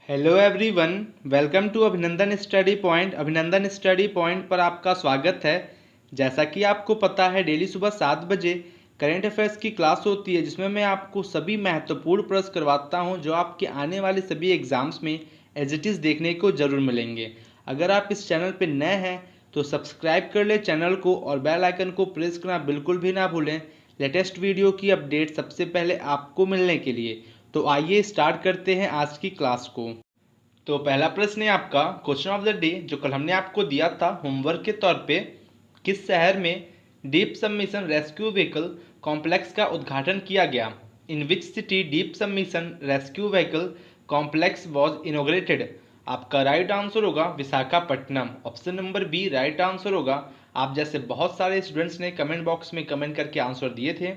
Hello everyone, welcome to अभिनंदन study point. अभिनंदन study point पर आपका स्वागत है। जैसा कि आपको पता है, डेली सुबह 7 बजे करेंट अफेयर्स की क्लास होती है, जिसमें मैं आपको सभी महत्वपूर्ण प्रश्न करवाता हूं जो आपके आने वाले सभी एग्जाम्स में एज इट इज़ देखने को ज़रूर मिलेंगे। अगर आप इस चैनल पर नए हैं तो सब्सक्राइब कर ले चैनल को और बेल आइकन को प्रेस करना बिल्कुल भी ना भूलें लेटेस्ट वीडियो की अपडेट सबसे पहले आपको मिलने के लिए। तो आइए स्टार्ट करते हैं आज की क्लास को। तो पहला प्रश्न है आपका क्वेश्चन ऑफ द डे, जो कल हमने आपको दिया था होमवर्क के तौर पे। किस शहर में deep submission rescue vehicle complex का उद्घाटन किया गया? In which city deep submission rescue vehicle complex was inaugurated? आपका राइट आंसर होगा Visakhapatnam. Option number B right answer होगा। आप जैसे बहुत सारे स्टूडेंट्स ने कमेंट बॉक्स में कमेंट करके आंसर दिए थे,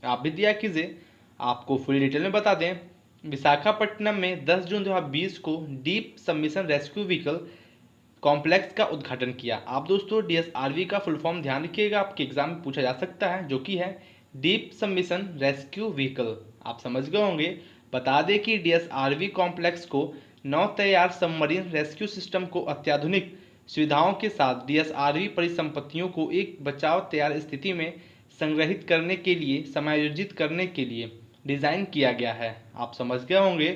आप भी दिया कीजिए। आपको फुल डिटेल में बता दें, विशाखापट्टनम में 10 जून 2020 को deep submission rescue vehicle complex का उद्घाटन किया। आप दोस्तों डीएसआरवी का फुल फॉर्म ध्यान रखिएगा, आपके एग्जाम में पूछा जा सकता है, जो कि है डीप सबमिशन रेस्क्यू व्हीकल। आप समझ गए होंगे। बता दें कि डीएसआरवी कॉम्प्लेक्स को नौ तैयार सबमरीन रेस्क्यू सिस्टम को अत्याधुनिक सुविधाओं के साथ डीएसआरवी परिसंपत्तियों को एक बचाव तैयार स्थिति में संग्रहित करने के लिए समायोजित करने के लिए डिज़ाइन किया गया है। आप समझ गए होंगे।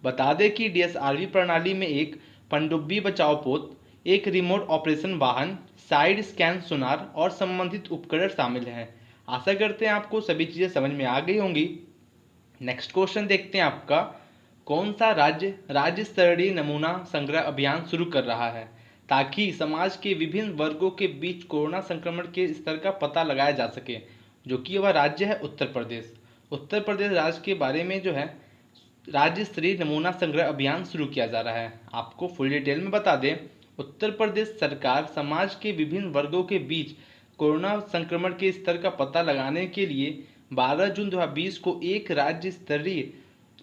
बता दें कि डीएसआरवी प्रणाली में एक पनडुब्बी बचाव पोत, एक रिमोट ऑपरेशन वाहन, साइड स्कैन सोनार और संबंधित उपकरण शामिल हैं। आशा करते हैं आपको सभी चीज़ें समझ में आ गई होंगी। नेक्स्ट क्वेश्चन देखते हैं आपका, कौन सा राज्य स्तरीय नमूना संग्रह अभियान शुरू कर रहा है ताकि समाज के विभिन्न वर्गों के बीच कोरोना संक्रमण के स्तर का पता लगाया जा सके? जो कि वह राज्य है उत्तर प्रदेश। उत्तर प्रदेश राज्य के बारे में जो है राज्य स्तरीय नमूना संग्रह अभियान शुरू किया जा रहा है। आपको फुल डिटेल में बता दें, उत्तर प्रदेश सरकार समाज के विभिन्न वर्गों के बीच कोरोना संक्रमण के स्तर का पता लगाने के लिए 12 जून 2020 को एक राज्य स्तरीय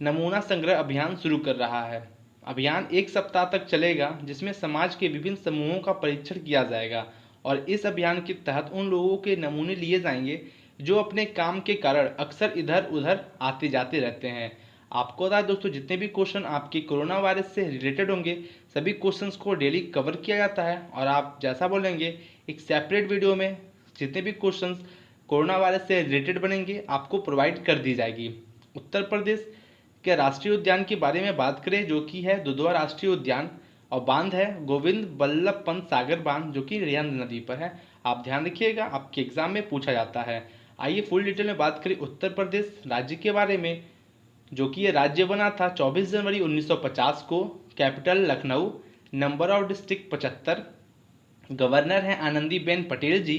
नमूना संग्रह अभियान शुरू कर रहा है। अभियान एक सप्ताह तक चलेगा, जिसमें समाज के विभिन्न समूहों का परीक्षण किया जाएगा और इस अभियान के तहत उन लोगों के नमूने लिए जाएंगे जो अपने काम के कारण अक्सर इधर उधर आते जाते रहते हैं। आपको बता दोस्तों, जितने भी क्वेश्चन आपके कोरोना वायरस से रिलेटेड होंगे, सभी क्वेश्चंस को डेली कवर किया जाता है और आप जैसा बोलेंगे एक सेपरेट वीडियो में जितने भी क्वेश्चंस कोरोना वायरस से रिलेटेड बनेंगे आपको प्रोवाइड कर दी जाएगी। उत्तर प्रदेश के राष्ट्रीय उद्यान के बारे में बात करें, जो कि है दुधवा राष्ट्रीय उद्यान, और बांध है गोविंद बल्लभ पंत सागर बांध, जो कि रिहंद नदी पर है। आप ध्यान रखिएगा, आपके एग्जाम में पूछा जाता है। आइए फुल डिटेल में बात करें उत्तर प्रदेश राज्य के बारे में, जो कि ये राज्य बना था 24 जनवरी 1950 को। Capital Lucknow, number of district 75, governor हैं आनंदीबेन पटेल जी,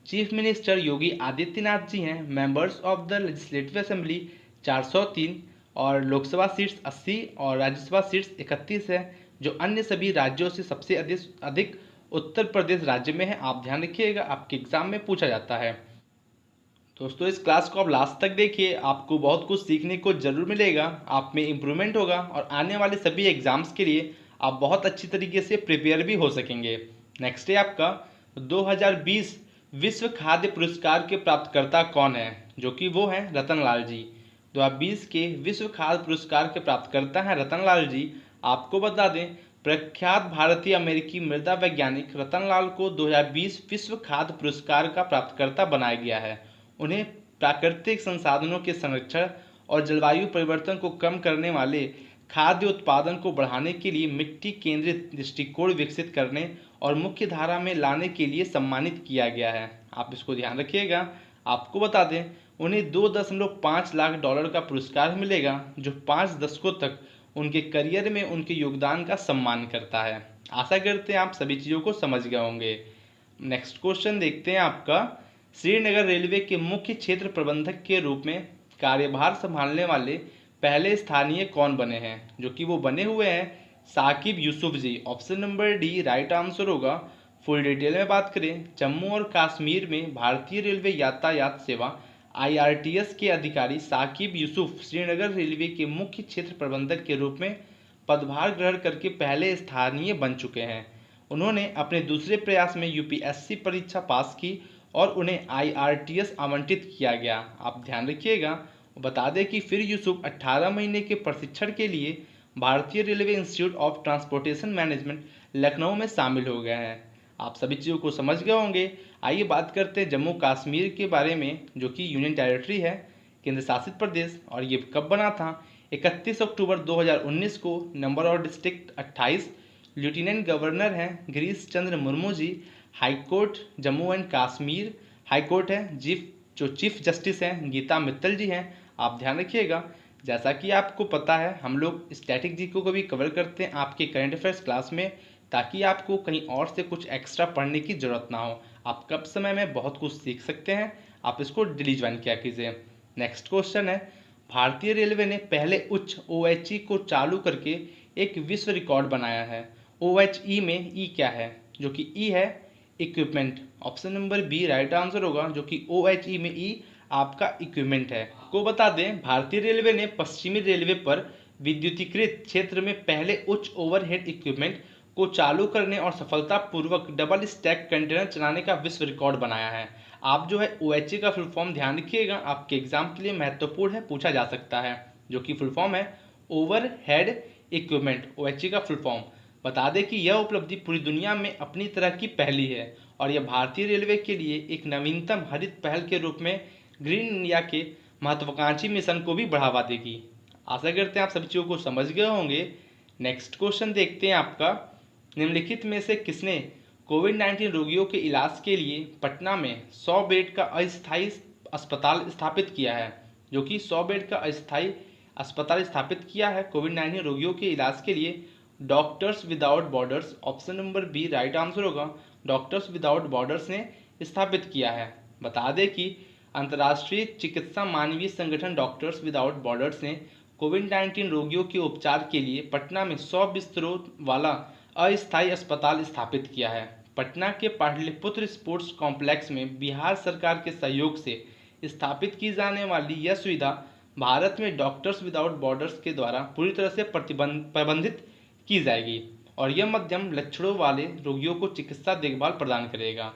चीफ मिनिस्टर योगी आदित्यनाथ जी हैं, members of the legislative assembly 403 और लोकसभा सीट्स 80 और राज्यसभा सीट्स 31 है, जो अन्य सभी राज्यों से सबसे अधिक उत्तर प्रदेश राज्य में है। आप ध्यान रखिएगा, आपके एग्जाम में पूछा जाता है। दोस्तों इस क्लास को आप लास्ट तक देखिए, आपको बहुत कुछ सीखने को जरूर मिलेगा, आप में इम्प्रूवमेंट होगा और आने वाले सभी एग्जाम्स के लिए आप बहुत अच्छी तरीके से प्रिपेयर भी हो सकेंगे। नेक्स्ट है आपका 2020 विश्व खाद्य पुरस्कार के प्राप्तकर्ता कौन है? जो कि वो हैं रतनलाल जी। 2020 के विश्व खाद्य पुरस्कार के प्राप्तकर्ता हैं रतनलाल जी। आपको बता दें, प्रख्यात भारतीय अमेरिकी मृदा वैज्ञानिक रतनलाल को 2020 विश्व खाद्य पुरस्कार का प्राप्तकर्ता बनाया गया है। उन्हें प्राकृतिक संसाधनों के संरक्षण और जलवायु परिवर्तन को कम करने वाले खाद्य उत्पादन को बढ़ाने के लिए मिट्टी केंद्रित दृष्टिकोण विकसित करने और मुख्य धारा में लाने के लिए सम्मानित किया गया है। आप इसको ध्यान रखिएगा। आपको बता दें, उन्हें $2.5 लाख का पुरस्कार मिलेगा, जो 5 दशकों तक उनके करियर में उनके योगदान का सम्मान करता है। आशा करते हैं आप सभी चीज़ों को समझ गए होंगे। नेक्स्ट क्वेश्चन देखते हैं आपका, श्रीनगर रेलवे के मुख्य क्षेत्र प्रबंधक के रूप में कार्यभार संभालने वाले पहले स्थानीय कौन बने हैं? जो कि वो बने हुए हैं Sakib Yusuf ji. Option number D right answer होगा। फुल डिटेल में बात करें, जम्मू और कश्मीर में भारतीय रेलवे यातायात सेवा IRTS के अधिकारी साकिब यूसुफ श्रीनगर रेलवे के मुख्य क्षेत्र प्रबंधक के रूप में पदभार ग्रहण करके पहले स्थानीय बन चुके हैं। उन्होंने अपने दूसरे प्रयास में UPSC परीक्षा पास की और उन्हें IRTS आवंटित किया गया। आप ध्यान रखिएगा। बता दें कि फिर यूसुफ 18 महीने के प्रशिक्षण के लिए भारतीय railway institute of transportation management Lucknow में शामिल हो गया है। आप सभी चीज़ों को समझ गए होंगे। आइए बात करते हैं जम्मू कश्मीर के बारे में, जो कि यूनियन टेरिटरी है, केंद्र शासित प्रदेश। और ये कब बना था? 31 अक्टूबर 2019 को। नंबर और डिस्ट्रिक्ट 28। लेफ्टिनेंट गवर्नर हैं Girish Chandra Murmu ji. High court Jammu and Kashmir high court है। जो चीफ जस्टिस हैं गीता मित्तल जी हैं। आप ध्यान रखिएगा। जैसा कि आपको पता है, हम लोग स्टैटिक जीके को भी कवर करते हैं आपके करंट अफेयर्स क्लास में, ताकि आपको कहीं और से कुछ एक्स्ट्रा पढ़ने की ज़रूरत ना हो। आप कम समय में बहुत कुछ सीख सकते हैं। आप इसको डेली ज्वाइन किया कीजिए। नेक्स्ट क्वेश्चन है, भारतीय रेलवे ने पहले उच्च OHE को चालू करके एक विश्व रिकॉर्ड बनाया है। OHE में ई क्या है? जो कि ई है equipment. Option number B right answer होगा, जो कि OHE में ई आपका इक्विपमेंट है। को बता दें, भारतीय रेलवे ने पश्चिमी रेलवे पर विद्युतीकृत क्षेत्र में पहले उच्च ओवरहेड इक्विपमेंट को चालू करने और सफलतापूर्वक डबल स्टैक कंटेनर चलाने का विश्व रिकॉर्ड बनाया है। आप जो है OHE का फुल फॉर्म ध्यान रखिएगा, आपके एग्जाम के लिए महत्वपूर्ण है, पूछा जा सकता है। जो कि फुल फॉर्म है ओवरहेड इक्विपमेंट, OHE का फुल फॉर्म। बता दें कि यह उपलब्धि पूरी दुनिया में अपनी तरह की पहली है और यह भारतीय रेलवे के लिए एक नवीनतम हरित पहल के रूप में ग्रीन इंडिया के महत्वाकांक्षी मिशन को भी बढ़ावा देगी। आशा करते हैं आप सभी चीज़ों को समझ गए होंगे। नेक्स्ट क्वेश्चन देखते हैं आपका, निम्नलिखित में से किसने कोविड-19 रोगियों के इलाज के लिए पटना में 100 बेड का अस्थायी अस्पताल स्थापित किया है? जो कि 100 बेड का अस्थायी अस्पताल स्थापित किया है कोविड-19 रोगियों के इलाज के लिए। Doctors without borders. Option number B right answer होगा, डॉक्टर्स विदाउट बॉर्डर्स ने स्थापित किया है। बता दें कि अंतर्राष्ट्रीय चिकित्सा मानवीय संगठन डॉक्टर्स विदाउट बॉर्डर्स ने कोविड-19 रोगियों के उपचार के लिए पटना में 100 बिस्तरों वाला अस्थायी अस्पताल स्थापित किया है। पटना के पाटलिपुत्र स्पोर्ट्स कॉम्प्लेक्स में बिहार सरकार के सहयोग से स्थापित की जाने वाली यह सुविधा भारत में डॉक्टर्स विदाउट बॉर्डर्स के द्वारा पूरी तरह से प्रबंधित की जाएगी और यह मध्यम लक्षणों वाले रोगियों को चिकित्सा देखभाल प्रदान करेगा।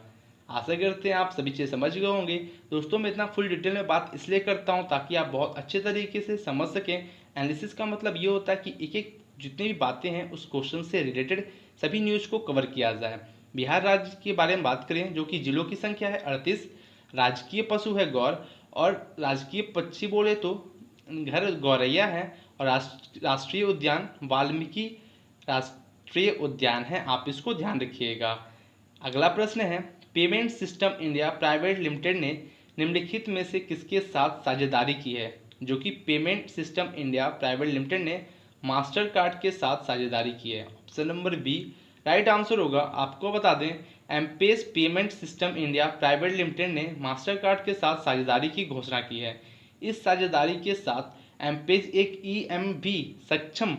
आशा करते हैं आप सभी चीज़ समझ गए होंगे। दोस्तों, मैं इतना फुल डिटेल में बात इसलिए करता हूं ताकि आप बहुत अच्छे तरीके से समझ सकें। एनालिसिस का मतलब ये होता है कि एक एक जितनी भी बातें हैं उस क्वेश्चन से रिलेटेड सभी न्यूज़ को कवर किया जाए। बिहार राज्य के बारे में बात करें, जो कि जिलों की संख्या है 38। राजकीय पशु है गौर और राजकीय पक्षी बोले तो घर गौरैया है और राष्ट्रीय उद्यान वाल्मीकि राष्ट्रीय उद्यान है। आप इसको ध्यान रखिएगा। अगला प्रश्न है, payment system India private limited ने निम्नलिखित में से किसके साथ साझेदारी की है? जो कि payment system India private limited ने मास्टर कार्ड के साथ साझेदारी की है। Option number B right answer होगा। आपको बता दें, एमपेस payment system India private limited ने मास्टर कार्ड के साथ साझेदारी की घोषणा की है। इस साझेदारी के साथ एमपेस एक EMV सक्षम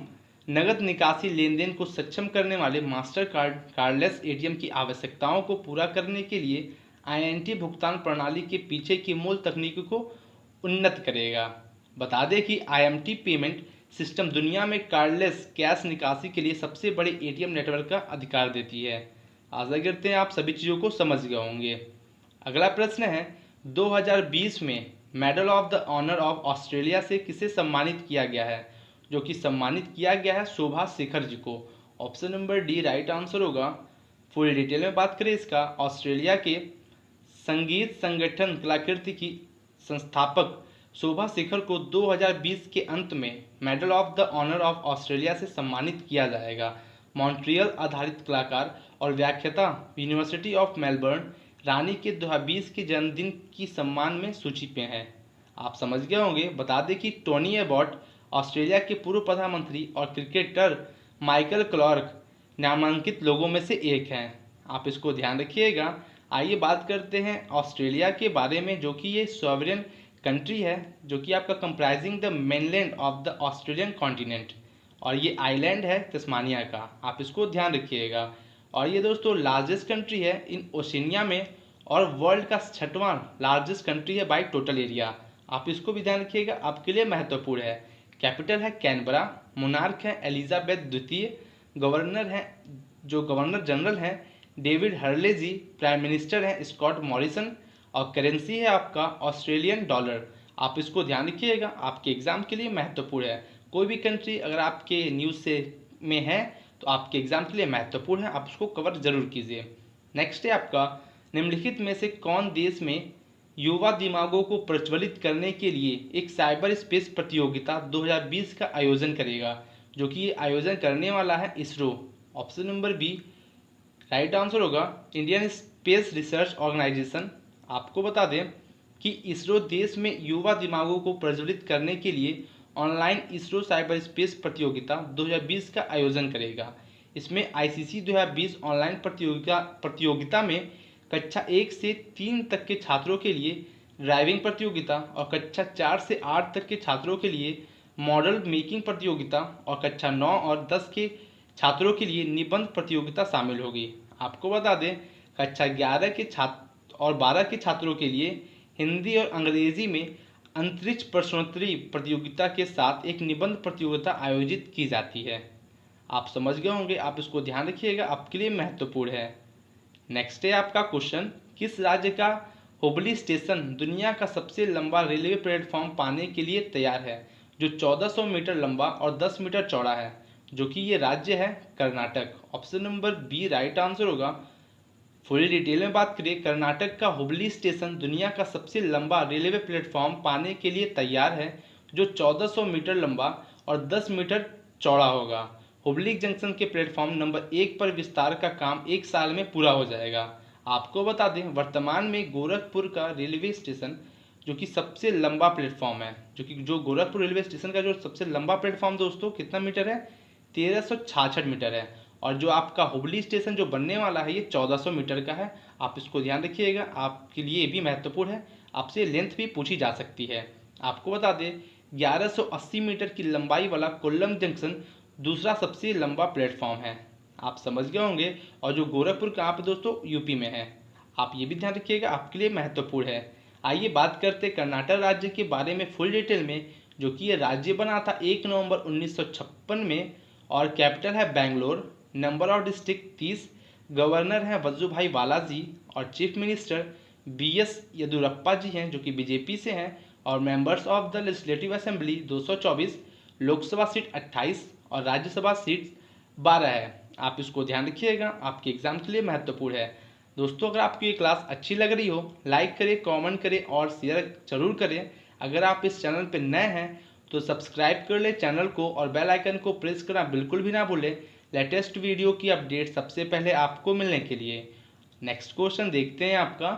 नगद निकासी लेन देन को सक्षम करने वाले मास्टर कार्ड कार्डलेस ATM की आवश्यकताओं को पूरा करने के लिए INT भुगतान प्रणाली के पीछे की मूल तकनीक को उन्नत करेगा। बता दें कि IMT पेमेंट सिस्टम दुनिया में कार्डलेस कैश निकासी के लिए सबसे बड़े ATM नेटवर्क का अधिकार देती है। आशा करते हैं आप सभी चीज़ों को समझ गए होंगे। अगला प्रश्न है, 2020 में medal of the honour of Australia से किसे सम्मानित किया गया है? जो कि सम्मानित किया गया है शोभा शेखर जी को। Option number D right answer होगा। फुल डिटेल में बात करें इसका, ऑस्ट्रेलिया के संगीत संगठन कलाकृति की संस्थापक शोभा शेखर को 2020 के अंत में medal of the honour of Australia से सम्मानित किया जाएगा। मॉन्ट्रियल आधारित कलाकार और व्याख्याता यूनिवर्सिटी ऑफ मेलबर्न रानी के 2020 के जन्मदिन की सम्मान में सूची में है। आप समझ गए होंगे। बता दें कि टोनी एबॉट ऑस्ट्रेलिया के पूर्व प्रधानमंत्री और क्रिकेटर माइकल क्लार्क नामांकित लोगों में से एक हैं। आप इसको ध्यान रखिएगा। आइए बात करते हैं ऑस्ट्रेलिया के बारे में, जो कि ये सॉवरेन कंट्री है, जो कि आपका comprising the mainland of the Australian continent, और ये आइलैंड है तस्मानिया का। आप इसको ध्यान रखिएगा। और ये दोस्तों लार्जेस्ट कंट्री है इन ओशिनिया में और वर्ल्ड का 6वां लार्जेस्ट कंट्री है बाय टोटल एरिया। आप इसको भी ध्यान रखिएगा, आपके लिए महत्वपूर्ण है। कैपिटल है कैनबरा। मोनार्क है एलिजाबेथ द्वितीय। गवर्नर हैं जो गवर्नर जनरल हैं डेविड हर्ले जी। प्राइम मिनिस्टर हैं स्कॉट मॉरिसन और करेंसी है आपका ऑस्ट्रेलियन डॉलर। आप इसको ध्यान रखिएगा, आपके एग्जाम के लिए महत्वपूर्ण है। कोई भी कंट्री अगर आपके न्यूज़ से में है तो आपके एग्जाम के लिए महत्वपूर्ण है, आप उसको कवर जरूर कीजिए। नेक्स्ट है आपका, निम्नलिखित में से कौन देश में युवा दिमागों को प्रज्वलित करने के लिए एक साइबर स्पेस प्रतियोगिता 2020 का आयोजन करेगा, जो कि ये आयोजन करने वाला है ISRO. Option number B right answer होगा इंडियन स्पेस रिसर्च ऑर्गेनाइजेशन। आपको बता दें कि इसरो देश में युवा दिमागों को प्रज्वलित करने के लिए ऑनलाइन इसरो साइबर स्पेस प्रतियोगिता 2020 का आयोजन करेगा। इसमें आईसीसी 2020 ऑनलाइन प्रतियोगिता में कक्षा 1 से 3 तक के छात्रों के लिए ड्राइविंग प्रतियोगिता और कक्षा 4 से 8 तक के छात्रों के लिए मॉडल मेकिंग प्रतियोगिता और कक्षा 9 और 10 के छात्रों के लिए निबंध प्रतियोगिता शामिल होगी। आपको बता दें कक्षा 11 के छात्र और 12 के छात्रों के लिए हिंदी और अंग्रेजी में अंतरिक्ष प्रश्नोत्तरी प्रतियोगिता के साथ एक निबंध प्रतियोगिता आयोजित की जाती है। आप समझ गए होंगे, आप इसको ध्यान रखिएगा, आपके लिए महत्वपूर्ण है। नेक्स्ट है आपका क्वेश्चन, किस राज्य का हुबली स्टेशन दुनिया का सबसे लंबा रेलवे प्लेटफॉर्म पाने के लिए तैयार है, जो 1400 मीटर लंबा और 10 मीटर चौड़ा है, जो कि ये राज्य है Karnataka. Option number B right answer होगा। फुल डिटेल में बात करें, कर्नाटक का हुबली स्टेशन दुनिया का सबसे लंबा रेलवे प्लेटफॉर्म पाने के लिए तैयार है, जो 1400 मीटर लंबा और 10 मीटर चौड़ा होगा। हुबली जंक्शन के प्लेटफॉर्म नंबर 1 पर विस्तार का काम 1 साल में पूरा हो जाएगा। आपको बता दें वर्तमान में गोरखपुर का रेलवे स्टेशन जो कि सबसे लंबा प्लेटफॉर्म है, जो गोरखपुर रेलवे स्टेशन का जो सबसे लंबा प्लेटफॉर्म दोस्तों कितना मीटर है, 1366 मीटर है। और जो आपका हुबली स्टेशन जो बनने वाला है ये 1400 मीटर का है। आप इसको ध्यान रखिएगा, आपके लिए ये भी महत्वपूर्ण है, आपसे लेंथ भी पूछी जा सकती है। आपको बता दें 1180 मीटर की लंबाई वाला कोल्लम जंक्शन दूसरा सबसे लंबा प्लेटफॉर्म है। आप समझ गए होंगे। और जो गोरखपुर कहाँ पर दोस्तों, यूपी में है। आप ये भी ध्यान रखिएगा, आपके लिए महत्वपूर्ण है। आइए बात करते हैं कर्नाटक राज्य के बारे में फुल डिटेल में, जो कि ये राज्य बना था 1 नवंबर 1956 में और कैपिटल है Bangalore. Number of district 30, governor हैं वजुभाई वाला जी और चीफ मिनिस्टर BS येदुरप्पा जी हैं जो कि बीजेपी से हैं। और members of the legislative assembly 224, Lok Sabha seat 28 और राज्यसभा सीट 12 है। आप इसको ध्यान रखिएगा, आपके एग्जाम के लिए महत्वपूर्ण है। दोस्तों अगर आपको ये क्लास अच्छी लग रही हो लाइक करें, कमेंट करें और शेयर जरूर करें। अगर आप इस चैनल पर नए हैं तो सब्सक्राइब कर ले चैनल को और बेल आइकन को प्रेस करना बिल्कुल भी ना भूलें लेटेस्ट वीडियो की अपडेट सबसे पहले आपको मिलने के लिए। नेक्स्ट क्वेश्चन देखते हैं आपका,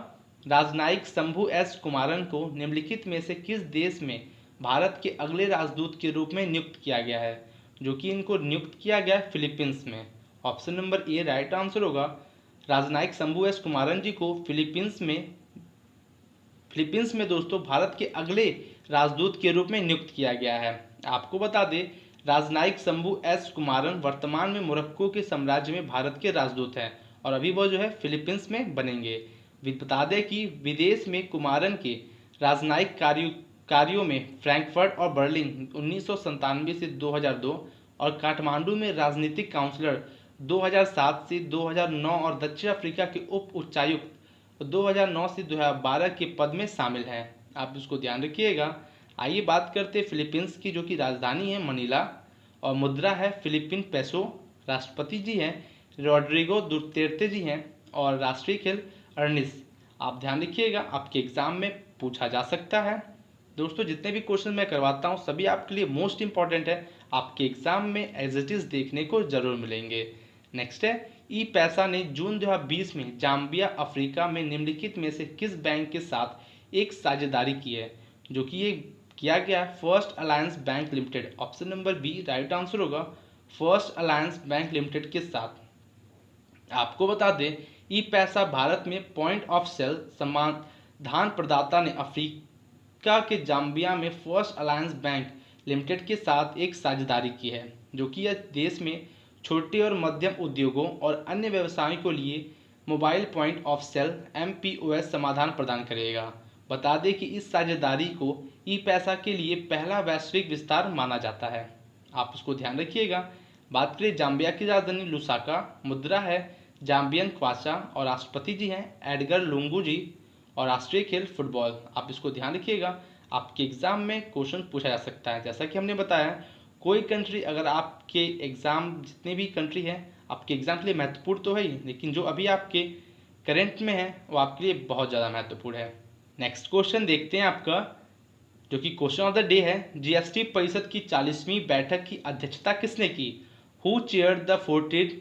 राजनयिक शंभू एस कुमारन को निम्नलिखित में से किस देश में भारत के अगले राजदूत के रूप में नियुक्त किया गया है, जो कि इनको नियुक्त किया गया है फिलीपींस में। Option number A right answer होगा। राजनयिक शंभू एस कुमारन जी को फिलीपींस में दोस्तों भारत के अगले राजदूत के रूप में नियुक्त किया गया है। आपको बता दें राजनयिक शंभू एस कुमारन वर्तमान में मोरक्को के साम्राज्य में भारत के राजदूत हैं और अभी वो जो है फिलीपींस में बनेंगे। बता दें कि विदेश में कुमारन के राजनयिक कार्यों में फ्रैंकफर्ट और बर्लिन 1997 से 2002 और काठमांडू में राजनीतिक काउंसलर 2007 से 2009 और दक्षिण अफ्रीका के उप उच्चायुक्त 2009 से 2012 के पद में शामिल हैं। आप इसको ध्यान रखिएगा। आइए बात करते हैं फिलीपींस की, जो कि राजधानी है मनीला और मुद्रा है फिलीपीन पेसो। राष्ट्रपति जी हैं रोड्रिगो दुतेर्ते जी हैं और राष्ट्रीय खेल अर्निस। आप ध्यान रखिएगा, आपके एग्जाम में पूछा जा सकता है। दोस्तों जितने भी क्वेश्चन मैं करवाता हूँ सभी आपके लिए मोस्ट इंपॉर्टेंट है, आपके एग्जाम में एज इट इज देखने को जरूर मिलेंगे। नेक्स्ट है, ई पैसा ने जून 2020 में जाम्बिया अफ्रीका में निम्नलिखित में से किस बैंक के साथ एक साझेदारी की है, जो कि ये किया गया first alliance bank limited. Option number B right answer होगा, फर्स्ट अलायंस बैंक लिमिटेड के साथ। आपको बता दें ई पैसा भारत में पॉइंट ऑफ सेल समाधान प्रदाता ने अफ्रीका के जाम्बिया में फर्स्ट अलायंस बैंक लिमिटेड के साथ एक साझेदारी की है, जो कि यह देश में छोटे और मध्यम उद्योगों और अन्य व्यवसायों के लिए mobile point of sale MPOS समाधान प्रदान करेगा। बता दें कि इस साझेदारी को ई पैसा के लिए पहला वैश्विक विस्तार माना जाता है। आप उसको ध्यान रखिएगा। बात करें जाम्बिया की राजधानी लुसाका, मुद्रा है जाम्बियन क्वासा और राष्ट्रपति जी हैं एडगर लुंगू जी और राष्ट्रीय खेल फुटबॉल। आप इसको ध्यान रखिएगा, आपके एग्जाम में क्वेश्चन पूछा जा सकता है। जैसा कि हमने बताया कोई कंट्री अगर आपके एग्ज़ाम, जितने भी कंट्री हैं आपके एग्ज़ाम के लिए महत्वपूर्ण तो है ही, लेकिन जो अभी आपके करंट में है वो आपके लिए बहुत ज़्यादा महत्वपूर्ण है। नेक्स्ट क्वेश्चन देखते हैं आपका, जो कि क्वेश्चन ऑफ द डे है। जीएसटी परिषद की 40वीं बैठक की अध्यक्षता किसने की? Who chaired the 14th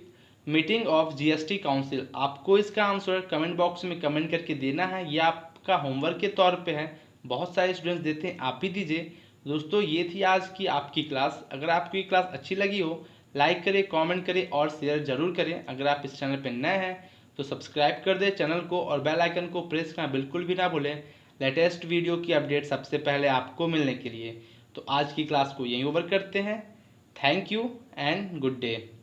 meeting of GST council? आपको इसका आंसर कमेंट बॉक्स में कमेंट करके देना है, यह आपका होमवर्क के तौर पे है। बहुत सारे स्टूडेंट्स देते हैं, आप भी दीजिए। दोस्तों ये थी आज की आपकी क्लास। अगर आपको ये क्लास अच्छी लगी हो, लाइक करें, कमेंट करें और शेयर जरूर करें। अगर आप इस चैनल पर नए हैं तो सब्सक्राइब कर दें चैनल को और बेल आइकन को प्रेस करना बिल्कुल भी ना भूलें, लेटेस्ट वीडियो की अपडेट सबसे पहले आपको मिलने के लिए। तो आज की क्लास को यहीं ओवर करते हैं। Thank you and good day.